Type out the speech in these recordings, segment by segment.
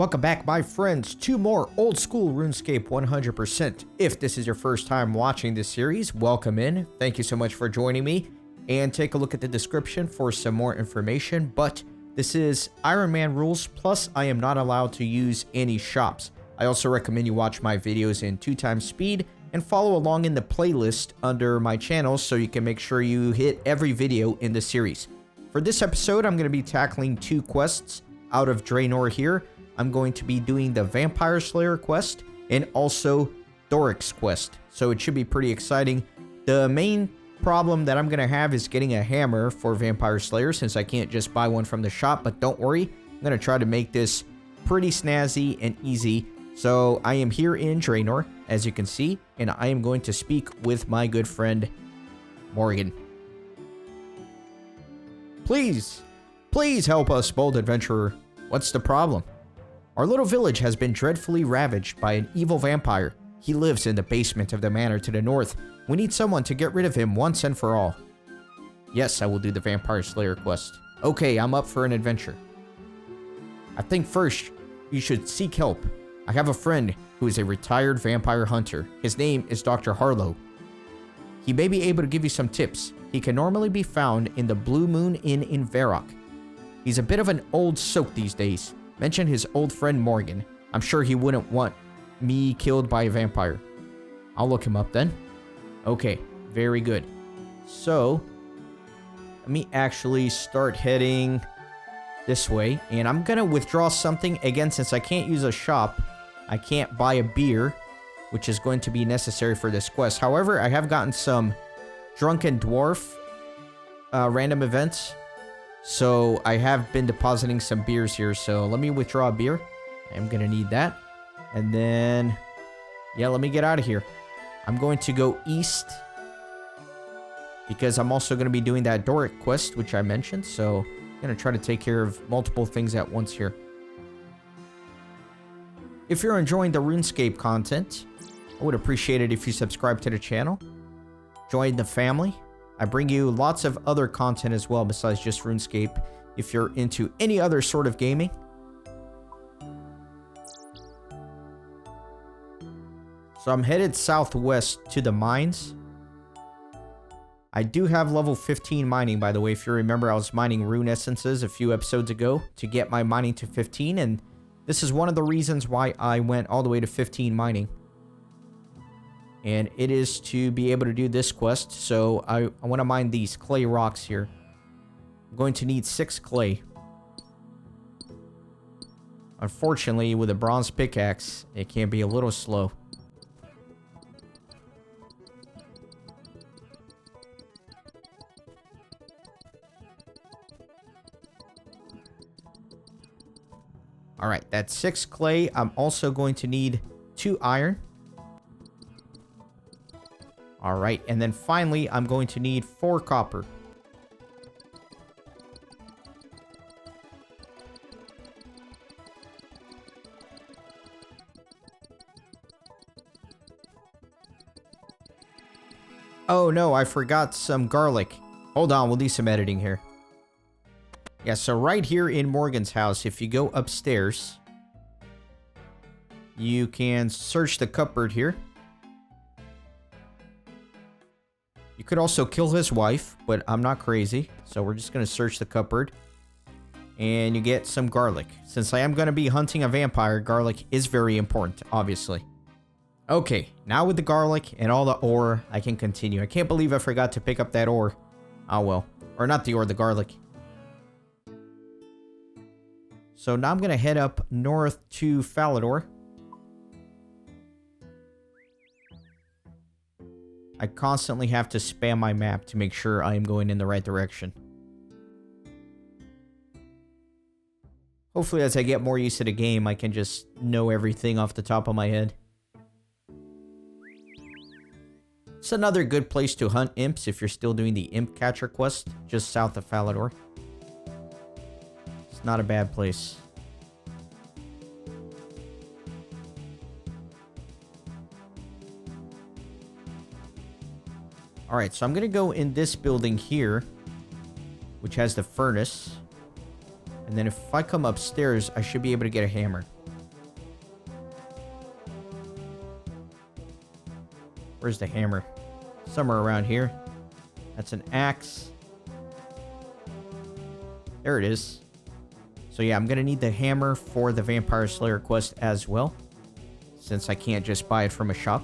Welcome back, my friends, to more Old School RuneScape 100%. If this is your first time watching this series, welcome in. Thank you so much for joining me. And take a look at the description for some more information. But this is Ironman rules, plus I am not allowed to use any shops. I also recommend you watch my videos in 2x speed and follow along in the playlist under my channel so you can make sure you hit every video in the series. For this episode, I'm going to be tackling 2 quests out of Draynor here. I'm going to be doing the Vampyre Slayer quest and also Doric's quest. So it should be pretty exciting. The main problem that I'm going to have is getting a hammer for Vampyre Slayer since I can't just buy one from the shop. But don't worry, I'm going to try to make this pretty snazzy and easy. So I am here in Draynor, as you can see, and I am going to speak with my good friend, Morgan. Please help us, bold adventurer. What's the problem? Our little village has been dreadfully ravaged by an evil vampire. He lives in the basement of the manor to the north. We need someone to get rid of him once and for all. Yes, I will do the Vampyre Slayer quest. Okay, I'm up for an adventure. I think first, you should seek help. I have a friend who is a retired vampire hunter. His name is Dr. Harlow. He may be able to give you some tips. He can normally be found in the Blue Moon Inn in Varrock. He's a bit of an old soak these days. Mention his old friend Morgan. I'm sure he wouldn't want me killed by a vampire. I'll look him up then. Okay, very good. So, let me actually start heading this way. And I'm going to withdraw something. Again, since I can't use a shop, I can't buy a beer, which is going to be necessary for this quest. However, I have gotten some Drunken Dwarf random events. So I have been depositing some beers here. So let me withdraw a beer. I'm going to need that. And then, yeah, let me get out of here. I'm going to go east because I'm also going to be doing that Doric quest, which I mentioned. So I'm going to try to take care of multiple things at once here. If you're enjoying the RuneScape content, I would appreciate it if you subscribe to the channel. Join the family. I bring you lots of other content as well besides just RuneScape if you're into any other sort of gaming. So I'm headed southwest to the mines. I do have level 15 mining, by the way. If you remember, I was mining rune essences a few episodes ago to get my mining to 15. And this is one of the reasons why I went all the way to 15 mining. And it is to be able to do this quest. So I want to mine these clay rocks here. I'm going to need 6 clay. Unfortunately, with a bronze pickaxe, it can be a little slow. Alright, that's 6 clay. I'm also going to need 2 iron. Alright, and then finally, I'm going to need 4 copper. Oh no, I forgot some garlic. Hold on, we'll do some editing here. Yeah, so right here in Morgan's house, if you go upstairs, you can search the cupboard here. You could also kill his wife, but I'm not crazy. So we're just going to search the cupboard. And you get some garlic. Since I am going to be hunting a vampire, garlic is very important, obviously. Okay, now with the garlic and all the ore, I can continue. I can't believe I forgot to pick up that ore. Oh well. Or not the ore, the garlic. So now I'm going to head up north to Falador. I constantly have to spam my map to make sure I am going in the right direction. Hopefully as I get more used to the game, I can just know everything off the top of my head. It's another good place to hunt imps if you're still doing the imp catcher quest, just south of Falador. It's not a bad place. Alright, so I'm going to go in this building here, which has the furnace. And then if I come upstairs, I should be able to get a hammer. Where's the hammer? Somewhere around here. That's an axe. There it is. So yeah, I'm going to need the hammer for the Vampyre Slayer quest as well, since I can't just buy it from a shop.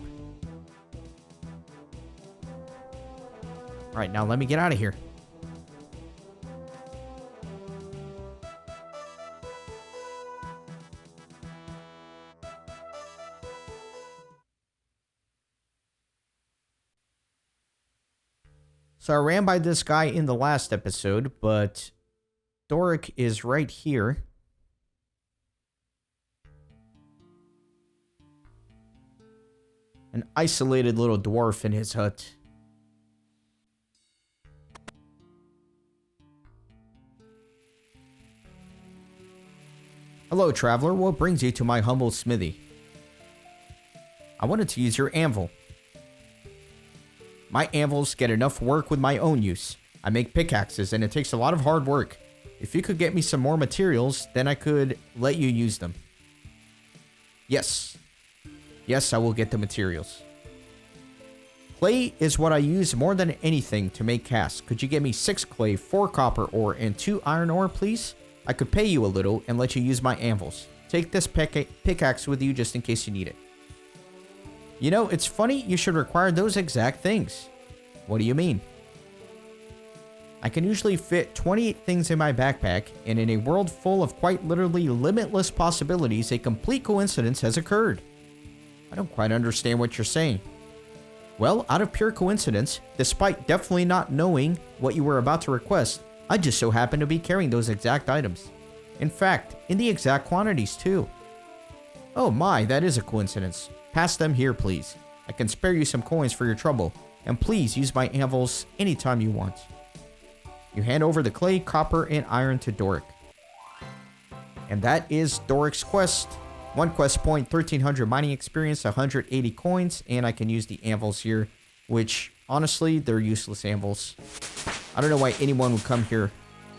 Alright, now let me get out of here. So I ran by this guy in the last episode, but Doric is right here. An isolated little dwarf in his hut. Hello, traveler. What brings you to my humble smithy? I wanted to use your anvil. My anvils get enough work with my own use. I make pickaxes and it takes a lot of hard work. If you could get me some more materials, then I could let you use them. Yes. Yes, I will get the materials. Clay is what I use more than anything to make casts. Could you get me 6 clay, 4 copper ore, and 2 iron ore, please? I could pay you a little and let you use my anvils. Take this pickaxe with you just in case you need it. You know, it's funny you should require those exact things. What do you mean? I can usually fit 28 things in my backpack, and in a world full of quite literally limitless possibilities, a complete coincidence has occurred. I don't quite understand what you're saying. Well, out of pure coincidence, despite definitely not knowing what you were about to request, I just so happen to be carrying those exact items. In fact, in the exact quantities too. Oh my, that is a coincidence. Pass them here, please. I can spare you some coins for your trouble, and please use my anvils anytime you want. You hand over the clay, copper, and iron to Doric. And that is Doric's quest. 1 quest point, 1300 mining experience, 180 coins, and I can use the anvils here, which, honestly, they're useless anvils. I don't know why anyone would come here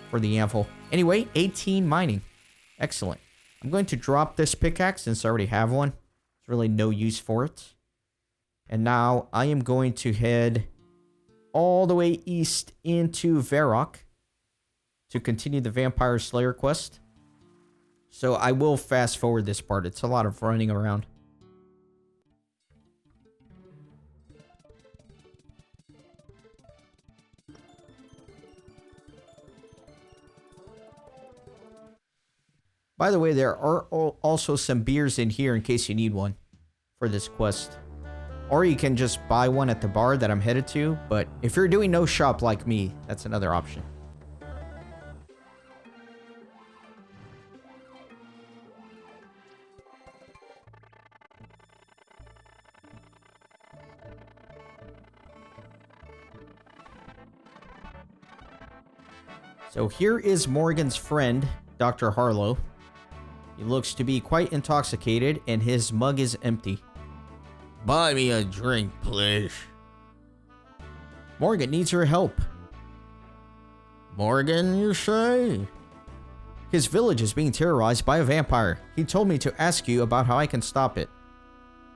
for the anvil. Anyway, 18 mining. Excellent. I'm going to drop this pickaxe since I already have one. There's really no use for it. And now I am going to head all the way east into Varrock to continue the Vampyre Slayer quest. So I will fast forward this part. It's a lot of running around. By the way, there are also some beers in here in case you need one for this quest. Or you can just buy one at the bar that I'm headed to, but if you're doing no shop like me, that's another option. So here is Morgan's friend, Dr. Harlow. He looks to be quite intoxicated, and his mug is empty. Buy me a drink, please. Morgan needs your help. Morgan, you say? His village is being terrorized by a vampire. He told me to ask you about how I can stop it.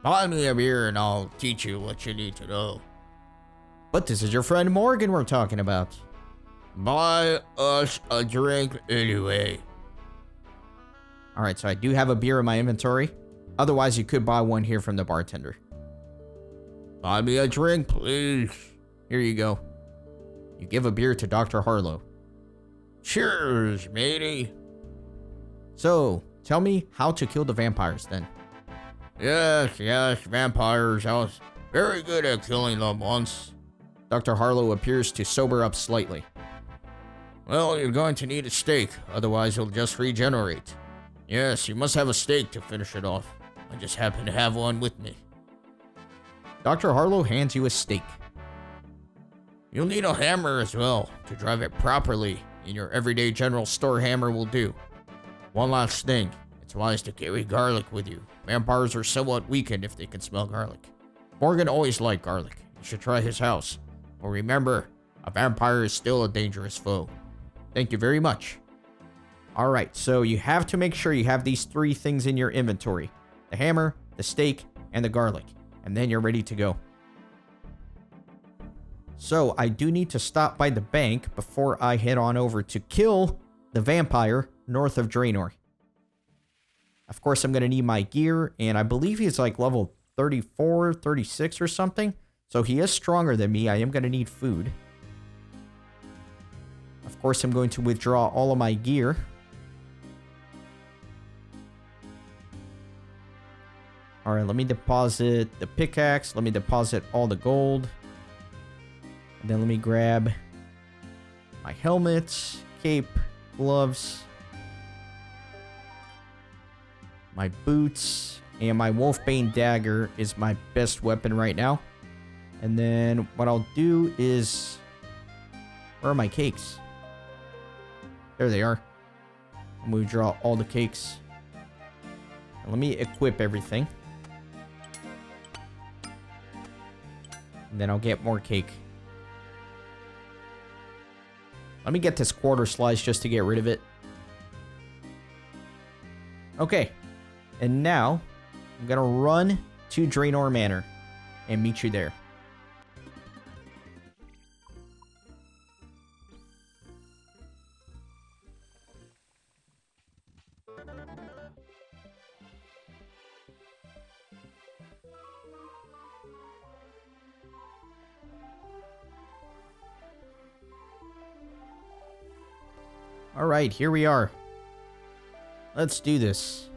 Buy me a beer and I'll teach you what you need to know. But this is your friend Morgan we're talking about. Buy us a drink anyway. Alright, so I do have a beer in my inventory. Otherwise, you could buy one here from the bartender. Buy me a drink, please. Here you go. You give a beer to Dr. Harlow. Cheers, matey. So, tell me how to kill the vampires then. Yes, vampires. I was very good at killing them once. Dr. Harlow appears to sober up slightly. Well, you're going to need a steak, otherwise you'll just regenerate. Yes, you must have a steak to finish it off. I just happen to have one with me. Dr. Harlow hands you a steak. You'll need a hammer as well to drive it properly, and your everyday general store hammer will do. One last thing, it's wise to carry garlic with you. Vampires are somewhat weakened if they can smell garlic. Morgan always liked garlic. You should try his house. But remember, a vampire is still a dangerous foe. Thank you very much. Alright, so you have to make sure you have these 3 things in your inventory. The hammer, the steak, and the garlic. And then you're ready to go. So I do need to stop by the bank before I head on over to kill the vampire north of Draynor. Of course, I'm going to need my gear, and I believe he's like level 34, 36 or something. So he is stronger than me. I am going to need food. Of course, I'm going to withdraw all of my gear. Alright, let me deposit the pickaxe. Let me deposit all the gold. And then let me grab my helmet, cape, gloves, my boots, and my Wolfbane dagger is my best weapon right now. And then what I'll do is... Where are my cakes? There they are. I'm going to draw all the cakes. And let me equip everything. And then I'll get more cake. Let me get this quarter slice just to get rid of it. Okay. And now, I'm going to run to Draynor Manor and meet you there. Alright, here we are. Let's do this.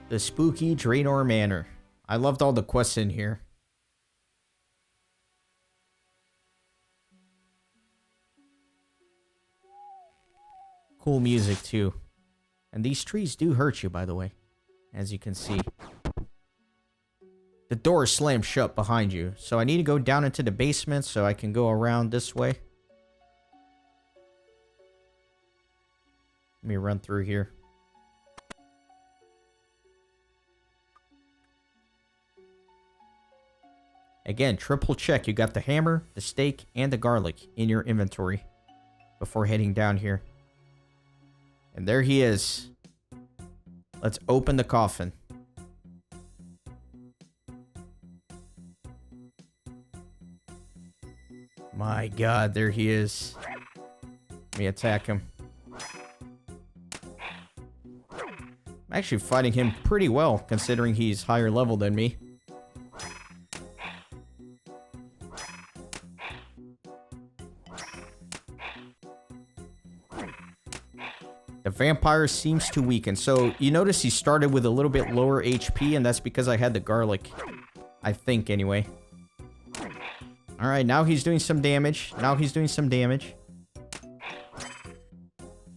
The spooky Draynor Manor. I loved all the quests in here. Cool music too. And these trees do hurt you, by the way. As you can see. The door slams shut behind you. So I need to go down into the basement so I can go around this way. Let me run through here. Again, triple check. You got the hammer, the steak, and the garlic in your inventory before heading down here. And there he is. Let's open the coffin. My God, there he is. Let me attack him. I'm actually fighting him pretty well, considering he's higher level than me. The vampire seems to weaken. So, you notice he started with a little bit lower HP, and that's because I had the garlic. I think, anyway. Alright, now he's doing some damage.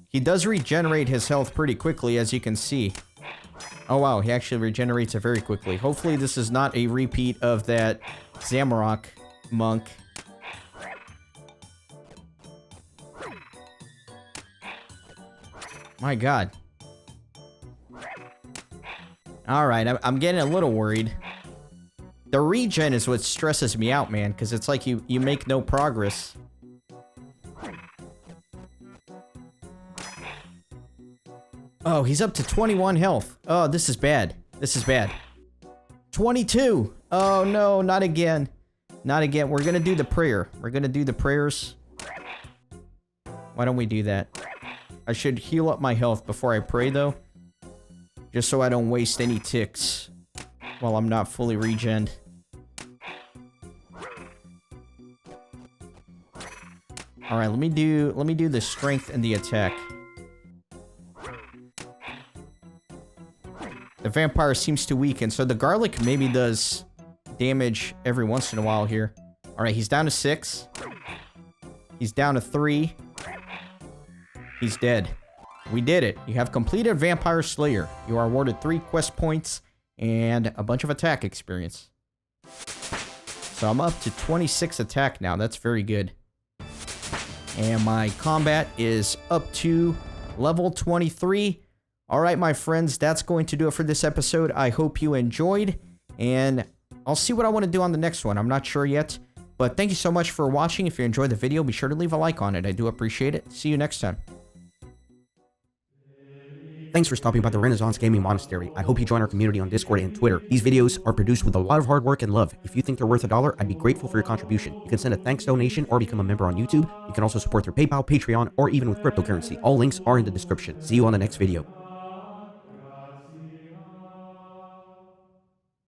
He does regenerate his health pretty quickly, as you can see. Oh wow, he actually regenerates it very quickly. Hopefully this is not a repeat of that Zamorak monk. My God. Alright, I'm getting a little worried. The regen is what stresses me out, man, because it's like you make no progress. Oh, he's up to 21 health. Oh, this is bad. 22! Oh, no, not again. Not again. We're gonna do the prayer. We're gonna do the prayers. Why don't we do that? I should heal up my health before I pray, though. Just so I don't waste any ticks while I'm not fully regened. Alright, let me do the strength and the attack. The vampire seems to weaken, so the garlic maybe does damage every once in a while here. Alright, he's down to 6. He's down to 3. He's dead. We did it. You have completed Vampyre Slayer. You are awarded 3 quest points and a bunch of attack experience. So I'm up to 26 attack now. That's very good. And my combat is up to level 23. Alright, my friends, that's going to do it for this episode. I hope you enjoyed, and I'll see what I want to do on the next one. I'm not sure yet, but thank you so much for watching. If you enjoyed the video, be sure to leave a like on it. I do appreciate it. See you next time. Thanks for stopping by the Renaissance Gaming Monastery. I hope you join our community on Discord and Twitter. These videos are produced with a lot of hard work and love. If you think they're worth $1, I'd be grateful for your contribution. You can send a thanks donation or become a member on YouTube. You can also support through PayPal, Patreon, or even with cryptocurrency. All links are in the description. See you on the next video.